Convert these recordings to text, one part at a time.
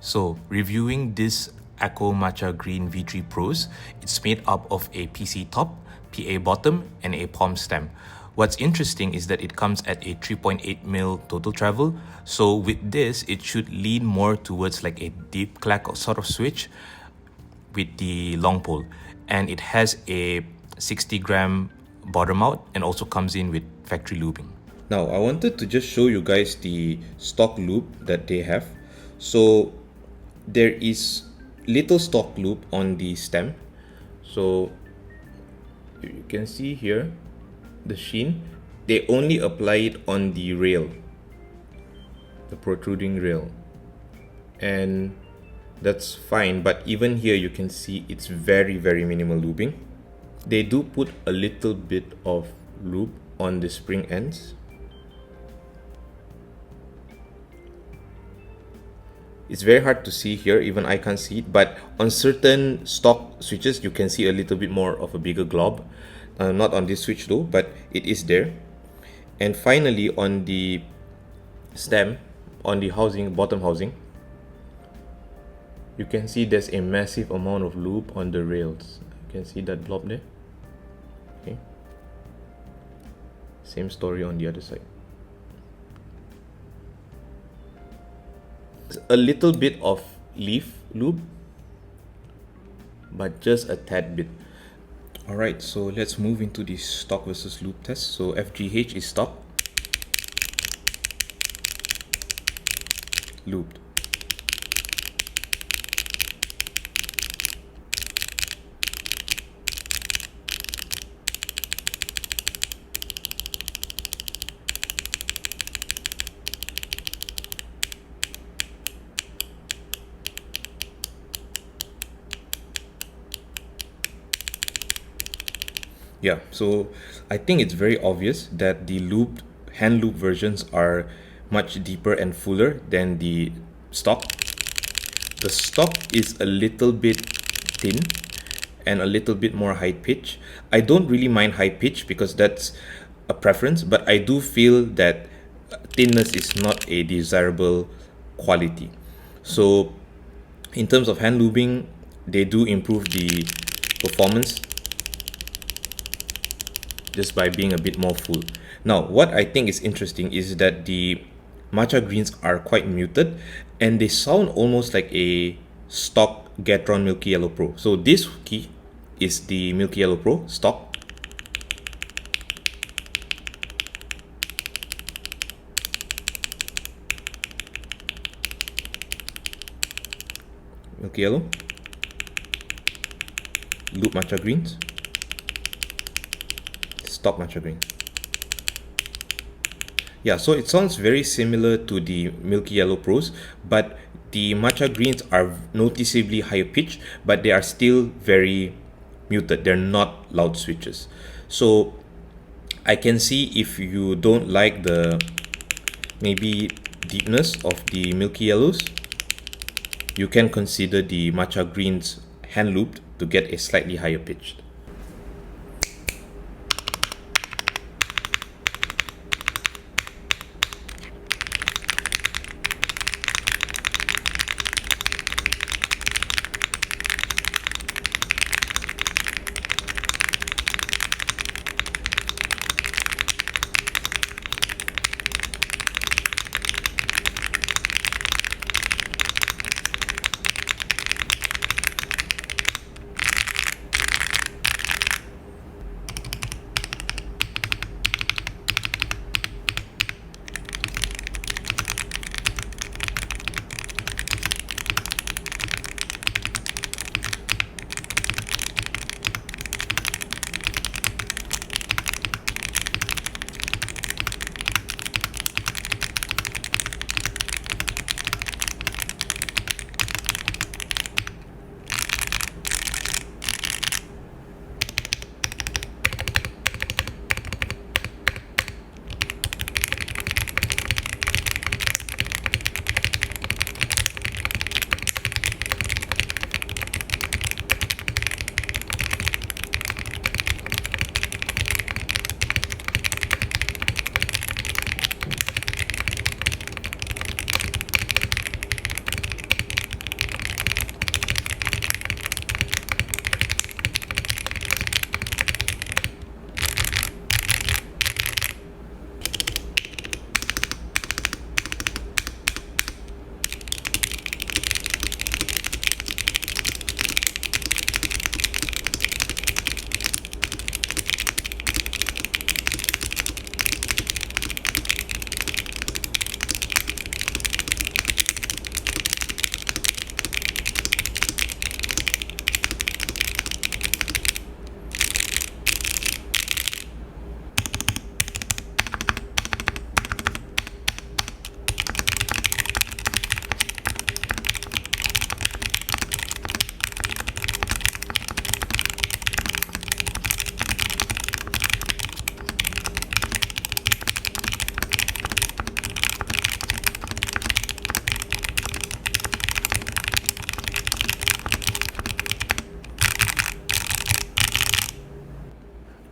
So, reviewing this Akko Matcha Green V3 Pros, it's made up of a PC top, PA bottom, and a palm stem. What's interesting is that it comes at a 3.8mm total travel, so with this, it should lean more towards like a deep clack sort of switch with the long pole. And it has a 60-gram bottom out and also comes in with factory lubing. Now, I wanted to just show you guys the stock lube that they have. So, there is little stock lube on the stem. So, you can see here the sheen. They only apply it on the rail, the protruding rail. And that's fine, but even here you can see it's very minimal lubing. They do put a little bit of lube on the spring ends. It's very hard to see here, even I can't see it, but on certain stock switches you can see a little bit more of a bigger glob. Not on this switch though, but it is there. And finally on the stem, on the housing, bottom housing, you can see there's a massive amount of lube on the rails. You can see that blob there. Okay. Same story on the other side. A little bit of leaf lube, but just a tad bit. Alright, so let's move into the stock versus lube test. So FGH is stock, lubed. Yeah, so I think it's very obvious that the lubed, hand lube versions are much deeper and fuller than the stock. The stock is a little bit thin and a little bit more high pitch. I don't really mind high pitch because that's a preference, but I do feel that thinness is not a desirable quality. So in terms of hand lubing, they do improve the performance just by being a bit more full. Now, what I think is interesting is that the matcha greens are quite muted and they sound almost like a stock Gatron Milky Yellow Pro. So this key is the Milky Yellow Pro stock. Milky Yellow, Loop Matcha Greens, stock matcha green. Yeah, so it sounds very similar to the Milky Yellow Pros, but the matcha greens are noticeably higher pitch, but they are still very muted. They're not loud switches. So I can see if you don't like the maybe deepness of the Milky Yellows, you can consider the matcha greens hand looped to get a slightly higher pitch.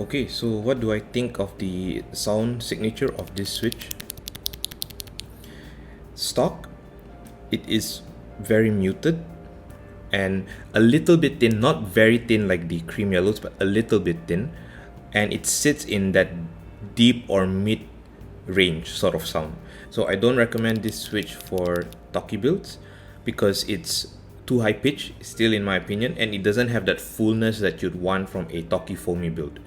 Okay, so what do I think of the sound signature of this switch? Stock, it is very muted and a little bit thin, not very thin like the cream yellows, but a little bit thin, and it sits in that deep or mid range sort of sound. So I don't recommend this switch for thocky builds because it's too high pitch still in my opinion, and it doesn't have that fullness that you'd want from a thocky foamy build.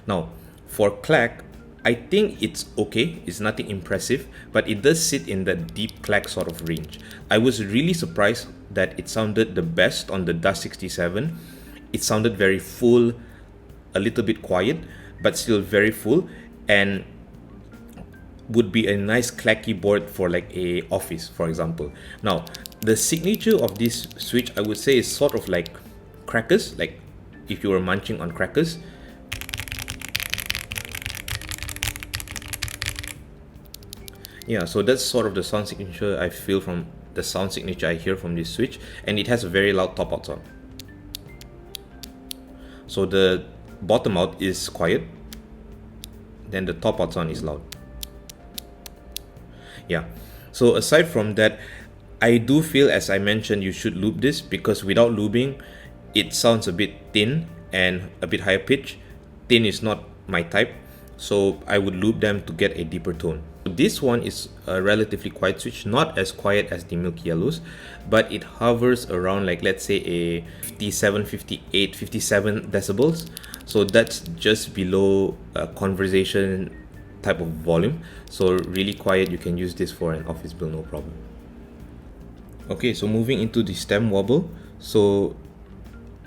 Now for CLACK, I think it's okay, it's nothing impressive, but it does sit in the deep CLACK sort of range. I was really surprised that it sounded the best on the Dust 67. It sounded very full, a little bit quiet, but still very full, and would be a nice clacky board for like a office, for example. Now, the signature of this switch, I would say, is sort of like crackers, like if you were munching on crackers. Yeah, so that's sort of the sound signature I feel from the sound signature I hear from this switch, and it has a very loud top out sound. So the bottom out is quiet, then the top out sound is loud. Yeah, so aside from that, I do feel, as I mentioned, you should lube this, because without lubing, it sounds a bit thin and a bit higher pitch. Thin is not my type, so I would lube them to get a deeper tone. This one is a relatively quiet switch, not as quiet as the milky yellows, but it hovers around, like, let's say a 57, 58, 57 decibels. So that's just below a conversation type of volume. So really quiet, you can use this for an office build, no problem. Okay, so moving into the stem wobble. So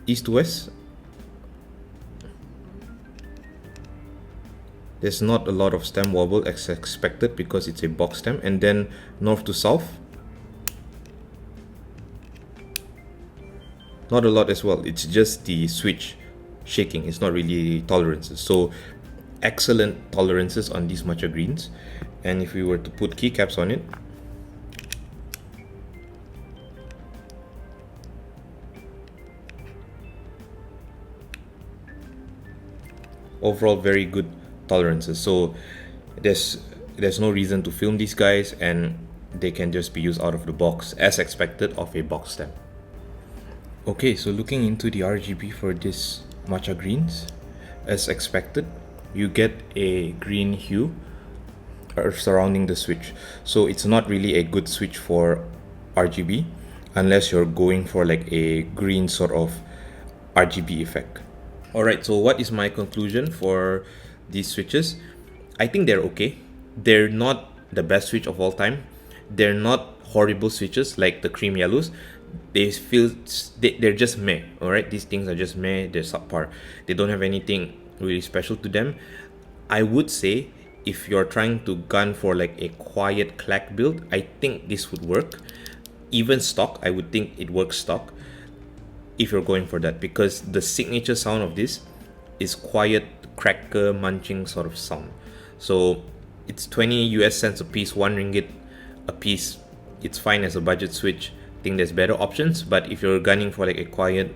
east to west, there's not a lot of stem wobble as expected because it's a box stem. And then north to south, not a lot as well. It's just the switch shaking, it's not really tolerances. So excellent tolerances on these matcha greens. And if we were to put keycaps on it, overall very good tolerances. So there's no reason to film these guys, and they can just be used out of the box as expected of a box stem. Okay, so looking into the RGB for this matcha greens, as expected, you get a green hue surrounding the switch. So it's not really a good switch for RGB unless you're going for like a green sort of RGB effect. Alright, so what is my conclusion for these switches? I think they're okay. They're not the best switch of all time. They're not horrible switches like the cream yellows. They're just meh. Alright, these things are just meh. They're subpar. They don't have anything really special to them. I would say if you're trying to gun for like a quiet clack build, I think this would work. Even stock, I would think it works stock if you're going for that, because the signature sound of this is quiet cracker munching sort of sound. So it's 20 US cents a piece, 1 ringgit a piece. It's fine as a budget switch. I think there's better options, but if you're gunning for like a quiet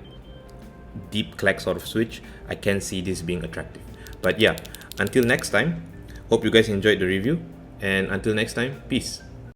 deep clack sort of switch, I can see this being attractive. But yeah, until next time, hope you guys enjoyed the review, and until next time, peace.